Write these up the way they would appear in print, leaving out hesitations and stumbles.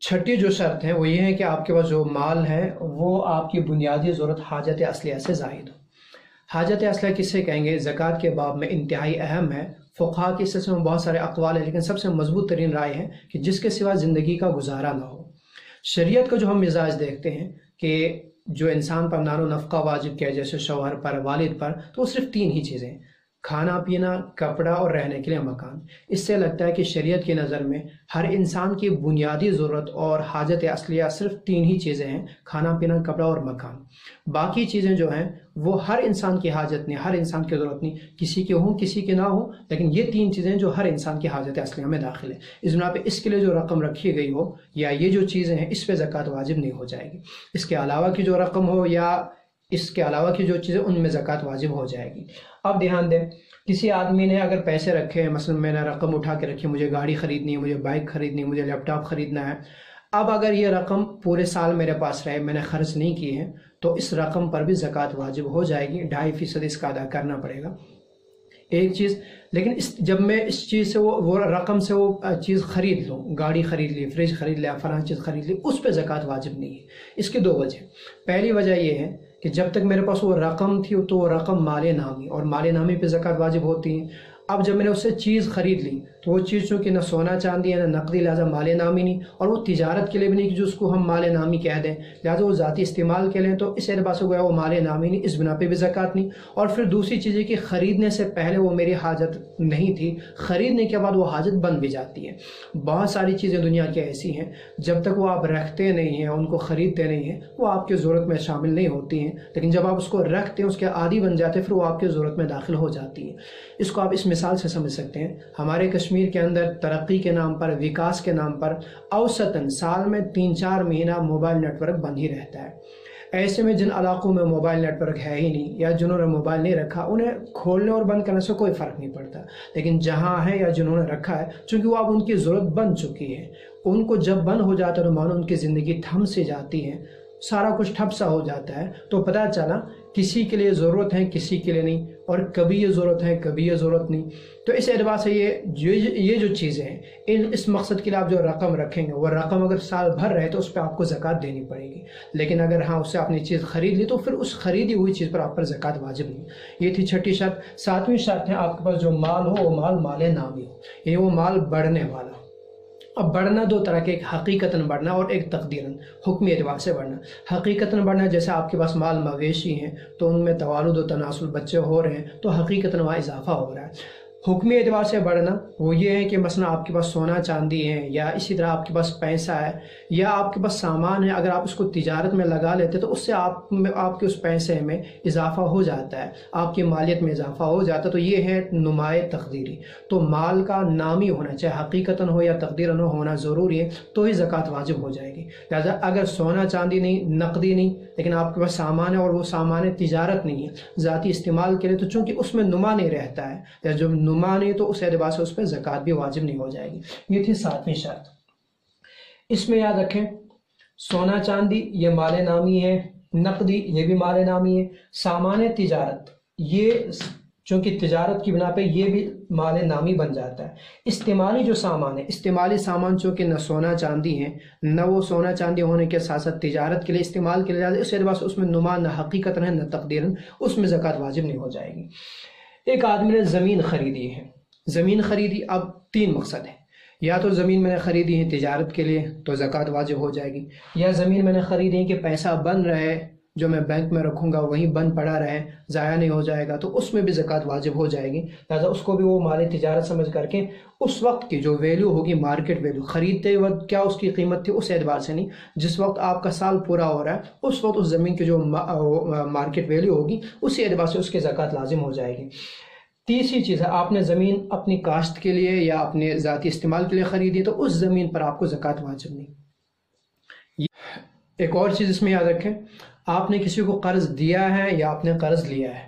چھٹی جو شرط ہے وہ یہ ہے کہ آپ کے پاس جو مال ہے وہ آپ کی بنیادی ضرورت حاجت اصلیہ سے زائد ہو۔ حاجت اصلیہ کس سے کہیں گے؟ زکوٰۃ کے باب میں انتہائی اہم ہے، فقہا کے سلسلے میں بہت سارے اقوال ہیں، لیکن سب سے مضبوط ترین رائے ہے کہ جس کے سوا زندگی کا گزارا نہ ہو۔ شریعت کا جو ہم مزاج دیکھتے ہیں کہ جو انسان پر نان و نفقہ واجب کیا جیسے شوہر پر، والد پر، تو وہ صرف 3 ہی چیزیں ہیں: کھانا پینا، کپڑا اور رہنے کے لیے مکان۔ اس سے لگتا ہے کہ شریعت کی نظر میں ہر انسان کی بنیادی ضرورت اور حاجت اصلیہ صرف 3 ہی چیزیں ہیں: کھانا پینا، کپڑا اور مکان۔ باقی چیزیں جو ہیں وہ ہر انسان کی حاجت نہیں، ہر انسان کی ضرورت نہیں، کسی کے ہوں کسی کے نہ ہوں، لیکن یہ 3 چیزیں جو ہر انسان کی حاجت اصلیہ میں داخل ہے۔ اس بنا پہ اس کے لیے جو رقم رکھی گئی ہو یا یہ جو چیزیں ہیں اس پہ زکوٰۃ واجب نہیں ہو جائے گی۔ اس کے علاوہ کی جو رقم ہو یا اس کے علاوہ کی جو چیزیں ان میں زکوٰۃ واجب ہو جائے گی۔ اب دھیان دیں، کسی آدمی نے اگر پیسے رکھے ہیں، مثلا میں نے رقم اٹھا کے رکھی، مجھے گاڑی خریدنی ہے، مجھے بائک خریدنی ہے، مجھے لیپ ٹاپ خریدنا ہے، اب اگر یہ رقم پورے سال میرے پاس رہے، میں نے خرچ نہیں کی ہے، تو اس رقم پر بھی زکوٰۃ واجب ہو جائے گی، 2.5% اس کا ادا کرنا پڑے گا۔ ایک چیز، لیکن جب میں اس چیز سے وہ رقم سے وہ چیز خرید لوں، گاڑی خرید لی، فریج خرید لیا، فلاں چیز خرید لی، اس پہ زکوٰۃ واجب نہیں ہے۔ اس کی 2 وجہ۔ پہلی وجہ یہ ہے کہ جب تک میرے پاس وہ رقم تھی تو وہ رقم مال نامی، اور مال نامی پہ زکوٰۃ واجب ہوتی ہے۔ اب جب میں نے اس سے چیز خرید لی تو وہ چیز چونکہ نہ سونا چاندی ہے نہ نقدی، لہٰذا مال نامی نہیں، اور وہ تجارت کے لیے بھی نہیں کہ جو اس کو ہم مال نامی کہہ دیں، لہٰذا وہ ذاتی استعمال کے لیں، تو اس اعتبار سے گویا وہ مال نامی نہیں، اس بنا پہ بھی زکوٰۃ نہیں۔ اور پھر دوسری چیز ہے کہ خریدنے سے پہلے وہ میری حاجت نہیں تھی، خریدنے کے بعد وہ حاجت بن بھی جاتی ہے۔ بہت ساری چیزیں دنیا کی ایسی ہیں جب تک وہ آپ رکھتے نہیں ہیں، ان کو خریدتے نہیں ہیں، وہ آپ کی ضرورت میں شامل نہیں ہوتی ہیں، لیکن جب آپ اس کو رکھتے ہیں، اس کے عادی بن جاتے ہیں، پھر وہ آپ کی ضرورت میں داخل ہو جاتی ہے۔ اس کو آپ اس مثال سے سمجھ سکتے ہیں۔ ہمارے کشمیر کے اندر ترقی کے نام پر، وکاس کے نام پر اوسطاً سال میں 3-4 مہینہ موبائل نیٹ ورک بند ہی رہتا ہے۔ ایسے میں جن علاقوں میں موبائل نیٹ ورک ہے ہی نہیں یا جنہوں نے موبائل نہیں رکھا، انہیں کھولنے اور بند کرنے سے کوئی فرق نہیں پڑتا، لیکن جہاں ہے یا جنہوں نے رکھا ہے، چونکہ وہ اب ان کی ضرورت بن چکی ہے، ان کو جب بند ہو جاتا ہے تو مانو ان کی زندگی تھم سی جاتی ہے، سارا کچھ ٹھپ سا ہو جاتا ہے، تو پتہ چلا کسی کے لیے ضرورت ہے کسی کے لیے نہیں، اور کبھی یہ ضرورت ہے کبھی یہ ضرورت نہیں۔ تو اس اعتبار سے یہ جو چیزیں ہیں، اس مقصد کے لیے آپ جو رقم رکھیں گے، وہ رقم اگر سال بھر رہے تو اس پہ آپ کو زکوٰۃ دینی پڑے گی، لیکن اگر ہاں اس سے آپ نے چیز خرید لی تو پھر اس خریدی ہوئی چیز پر آپ پر زکوٰۃ واجب نہیں۔ یہ تھی 6ٹھی شرط۔ 7ویں شرط ہے آپ کے پاس جو مال ہو وہ مال نامی ہو، یعنی وہ مال بڑھنے والا ہو۔ اب بڑھنا 2 طرح کے، ایک حقیقتاً بڑھنا اور ایک تقدیراً، حکمی اعتبار سے بڑھنا۔ حقیقتاً بڑھنا جیسے آپ کے پاس مال مویشی ہیں تو ان میں توالد و تناسل، بچے ہو رہے ہیں تو حقیقتاً وہاں اضافہ ہو رہا ہے۔ حکمی اعتبار سے بڑھنا وہ یہ ہے کہ مثلا آپ کے پاس سونا چاندی ہے، یا اسی طرح آپ کے پاس پیسہ ہے، یا آپ کے پاس سامان ہے، اگر آپ اس کو تجارت میں لگا لیتے تو اس سے آپ کے اس پیسے میں اضافہ ہو جاتا ہے، آپ کی مالیت میں اضافہ ہو جاتا ہے، تو یہ ہے نمائے تقدیری۔ تو مال کا نامی ہونا، چاہے حقیقتاً ہو یا تقدیراً ہونا ضروری ہے، تو ہی زکوٰۃ واجب ہو جائے گی۔ لہٰذا اگر سونا چاندی نہیں، نقدی نہیں، لیکن آپ کے پاس سامان ہے اور وہ سامان تجارت نہیں ہے، ذاتی استعمال کے لیے، تو چونکہ اس میں نما نہیں رہتا ہے یا جب نما نہیں، تو اس اعتبار سے اس پہ زکوٰۃ بھی واجب نہیں ہو جائے گی۔ یہ تھی 7ویں شرط۔ اس میں یاد رکھیں، سونا چاندی یہ مال نامی ہے، نقدی یہ بھی مال نامی ہے، سامان تجارت یہ چونکہ تجارت کی بنا پہ یہ بھی مال نامی بن جاتا ہے۔ استعمالی جو سامان ہے، استعمالی سامان چونکہ نہ سونا چاندی ہے، نہ وہ سونا چاندی ہونے کے ساتھ ساتھ تجارت کے لیے استعمال کے لیے، اس اعتبار سے اس میں نما نہ حقیقت ہے نہ تقدیراً، اس میں زکوٰۃ واجب نہیں ہو جائے گی۔ ایک آدمی نے زمین خریدی ہے، زمین خریدی، اب 3 مقصد ہے، یا تو زمین میں نے خریدی ہے تجارت کے لیے تو زکوٰۃ واجب ہو جائے گی، یا زمین میں نے خریدی ہے کہ پیسہ بن رہے، جو میں بینک میں رکھوں گا وہیں بند پڑا رہے، ضائع نہیں ہو جائے گا، تو اس میں بھی زکوٰۃ واجب ہو جائے گی۔ لہٰذا اس کو بھی وہ مال تجارت سمجھ کر کے اس وقت کی جو ویلیو ہوگی، مارکیٹ ویلیو، خریدتے وقت کیا اس کی قیمت تھی اس اعتبار سے نہیں، جس وقت آپ کا سال پورا ہو رہا ہے اس وقت اس زمین کی جو مارکیٹ ویلیو ہوگی اسی اعتبار سے اس کی زکوٰۃ لازم ہو جائے گی۔ تیسری چیز ہے، آپ نے زمین اپنی کاشت کے لیے یا اپنے ذاتی استعمال کے لیے خریدی تو اس زمین پر آپ کو زکوٰۃ واجب نہیں۔ ایک اور چیز اس میں یاد رکھیں، آپ نے کسی کو قرض دیا ہے یا آپ نے قرض لیا ہے،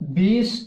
20